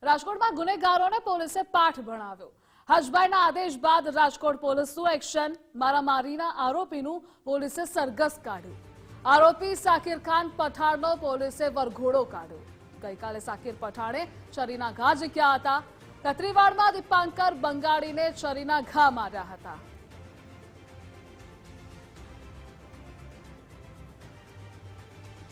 રાજકોટમાં ગુનેગારોને પોલીસે પાઠ ભણાવ્યો। હજભાઈના આદેશ બાદ રાજકોટ પોલીસનું એક્શન। મારામારીના આરોપીનું પોલીસે સરઘસ કાઢ્યું। આરોપી સાકિર ખાન પઠાણનો પોલીસે વરઘોડો કાઢ્યો। ગઈકાલે સાકિર પઠાણે છરીના ઘા ઝીક્યા હતા। કતરીવાડમાં દીપાંકર બંગાળીને છરીના ઘા માર્યા હતા।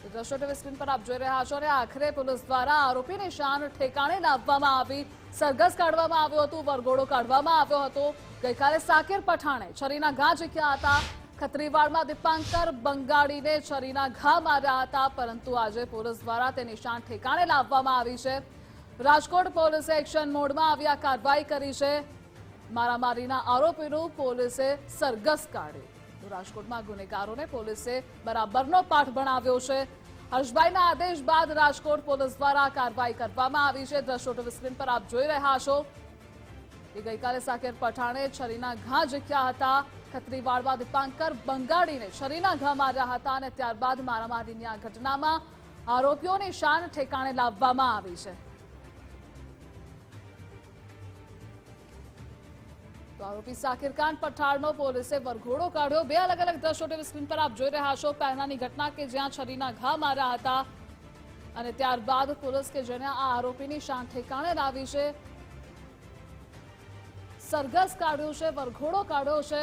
દ્રશ્યો ટીવી સ્ક્રીન પર આપ જોઈ રહ્યા છો। આખરે પોલીસ દ્વારા આરોપીની શાન ઠેકાણે લાવવામાં આવી। સરઘસ કાઢવામાં આવ્યો હતો, વરઘોડો કાઢવામાં આવ્યો હતો। ગઈકાલે સાકિર પઠાણે છરીના ઘા ઝીક્યા હતા। ખત્રીવાડમાં દીપાંકર બંગાળીને છરીના ઘા માર્યા હતા, પરંતુ આજે પોલીસ દ્વારા તેની શાન ઠેકાણે લાવવામાં આવી છે। રાજકોટ પોલીસે એક્શન મોડમાં આવી આ કાર્યવાહી કરી છે। મારામારીના આરોપીનું પોલીસે સરઘસ કાઢ્યું। રાજકોટમાં ગુનેગારોને પોલીસે બરાબરનો પાઠ ભણાવ્યો છે। હર્ષભાઈના આદેશ બાદ રાજકોટ પોલીસ દ્વારા કાર્યવાહી કરવામાં આવી છે। દ્રશ્યો ટીવી સ્ક્રીન પર આપ જોઈ રહ્યા છો કે ગઈકાલે સાકિર પઠાણે છરીના ઘા ઝીક્યા હતા। ખત્રીવાડમાં દીપાંકર બંગાળીને છરીના ઘા માર્યા હતા અને ત્યારબાદ મારામારીની આ ઘટનામાં આરોપીઓની શાન ઠેકાણે લાવવામાં આવી છે। તો આરોપી સાકિર ખાન પઠાણનો પોલીસે વરઘોડો કાઢ્યો। બે અલગ અલગ દ્રશ્યો ટીવી સ્ક્રીન પર આપ જોઈ રહ્યા છો। પહેલાની ઘટના કે જ્યાં છરીના ઘા માર્યા હતા અને ત્યારબાદ પોલીસ કે જેને આ આરોપીની શાન ઠેકાણે લાવી છે, સરઘસ કાઢ્યું છે, વરઘોડો કાઢ્યો છે।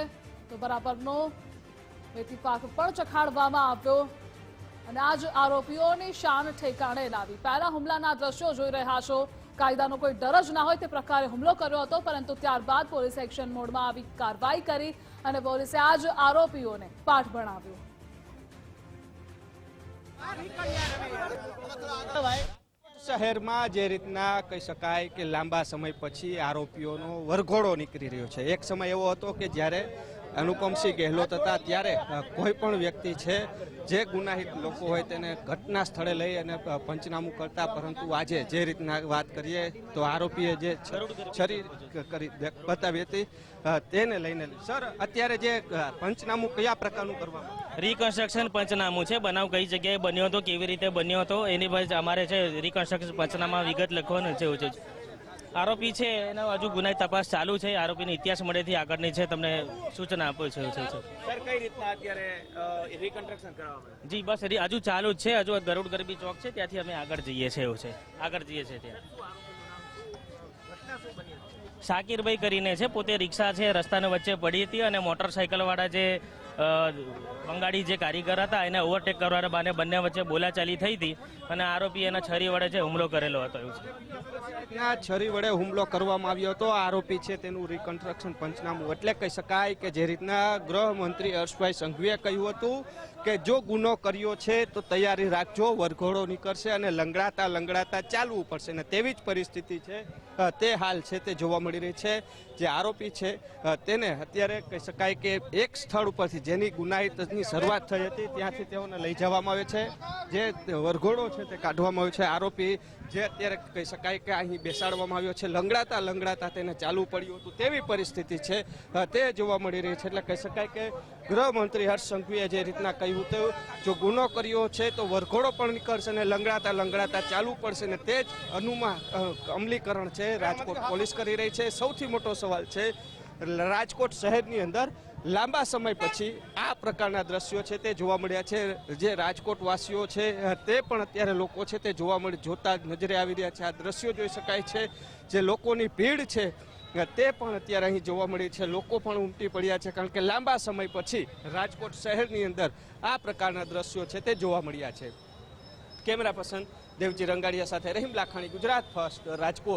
તો બરાબરનો મેથીપાક પણ ચખાડવામાં આવ્યો અને આજ આરોપીઓની શાન ઠેકાણે લાવી। પહેલા હુમલાના દ્રશ્યો જોઈ રહ્યા છો। કાયદાનો કોઈ ડર જ ના હોય તે પ્રકારે હુમલો કર્યો હતો, પરંતુ ત્યારબાદ પોલીસે એક્શન મોડમાં આવી કાર્યવાહી કરી અને પોલીસે આજ આરોપીઓને પાઠ ભણાવ્યો। શહેરમાં જે રીતના કહી શકાય કે લાંબા સમય પછી આરોપીઓનો વરઘોડો નીકળી રહ્યો છે। એક સમય એવો હતો કે જ્યારે અનુપમસિંહ ગેહલોત હતા ત્યારે કોઈ પણ વ્યક્તિ છે જે ગુનાહિત લોકો હોય તેને ઘટના સ્થળે લઈ અને પંચનામું કરતા, પરંતુ આજે જે રીતના વાત કરીએ તો આરોપીએ જે છરી કરી બતાવી હતી તેને લઈને સર અત્યારે જે પંચનામું કયા પ્રકારનું કરવામાં? રિકન્સ્ટ્રક્શન પંચનામું છે। બનાવ કઈ જગ્યાએ બન્યો હતો, કેવી રીતે બન્યો હતો એની બસ અમારે છે રિકન્સ્ટ્રક્શન પંચનામા વિગત લખવાનું છે। આરોપી છે એનો હજુ ગુનાહિત તપાસ ચાલુ છે। આરોપીનો ઇતિહાસ મળેથી આગળની છે તમને સૂચના આપો છે। સર કઈ રીતના અત્યારે રિકન્સ્ટ્રક્શન કરવામાં? જી બસ હજુ ચાલુ જ છે। હજુ ગરુડ ગરબી ચોક છે ત્યાંથી અમે આગળ જઈએ છીએ એવું છે। આગળ જઈએ છીએ ત્યાં શાકિરભાઈ કરીને છે, પોતે રિક્ષા છે રસ્તાની વચ્ચે પડી હતી અને મોટરસાઇકલવાળા જે બંગાળી જે કારીગર હતા એને ઓવરટેક કરવાના બાને બંને વચ્ચે બોલાચાલી થઈ હતી અને આરોપી એના છરી વડે જે હુમલો કરેલો હતો એવું છે। છરી વડે હુમલો કરવામાં આવ્યો હતો। આરોપી છે તેનું રિકન્સ્ટ્રક્શન પંચનામું એટલે કહી શકાય કે જે રીતના ગૃહમંત્રી હર્ષભાઈ સંઘવીએ કહ્યું હતું કે જો ગુનો કર્યો છે તો તૈયારી રાખજો, વરઘોડો નીકળશે અને લંગડાતા લંગડાતા ચાલવું પડશે, અને તેવી જ પરિસ્થિતિ છે તે હાલ છે તે જોવા મળી રહી છે। જે આરોપી છે તેને અત્યારે કહી શકાય કે એક સ્થળ ઉપરથી જેની ગુનાહિતની શરૂઆત થઈ હતી ત્યાંથી તેઓને લઈ જવામાં આવે છે। જે વરઘોડો છે તે કાઢવામાં આવ્યો છે। આરોપી જે અત્યારે કહી શકાય કે અહીં બેસાડવામાં આવ્યો છે, લંગડાતા લંગડાતા તેને ચાલવું પડ્યું હતું તેવી પરિસ્થિતિ છે તે જોવા મળી રહી છે। એટલે કહી શકાય કે ગૃહમંત્રી હર્ષ સંઘવીએ જે રીતના કહ્યું હતું જો ગુનો કર્યો છે તો વરઘોડો પણ નીકળશે અને લંગડાતા લંગડાતા ચાલવું પડશે, ને તે જ અમલીકરણ છે રાજકોટ પોલીસ કરી રહી છે। સૌથી મોટો સવાલ છે રાજકોટ શહેરની અંદર લાંબા સમય પછી આ પ્રકારના દ્રશ્યો છે તે જોવા મળ્યા છે। જે રાજકોટ વાસીઓ છે તે પણ અત્યારે લોકો છે તે જોતા નજરે આવી રહ્યા છે। આ દ્રશ્યો જોઈ શકાય છે, જે લોકોની ભીડ છે તે પણ અત્યારે અહીં જોવા મળી છે। લોકો પણ ઉમટી પડ્યા છે, કારણ કે લાંબા સમય પછી રાજકોટ શહેરની અંદર આ પ્રકારના દ્રશ્યો છે તે જોવા મળ્યા છે। કેમેરા પર્સન દેવજી રંગાડિયા સાથે રહીમ લાખાણી, ગુજરાત ફર્સ્ટ, રાજકોટ।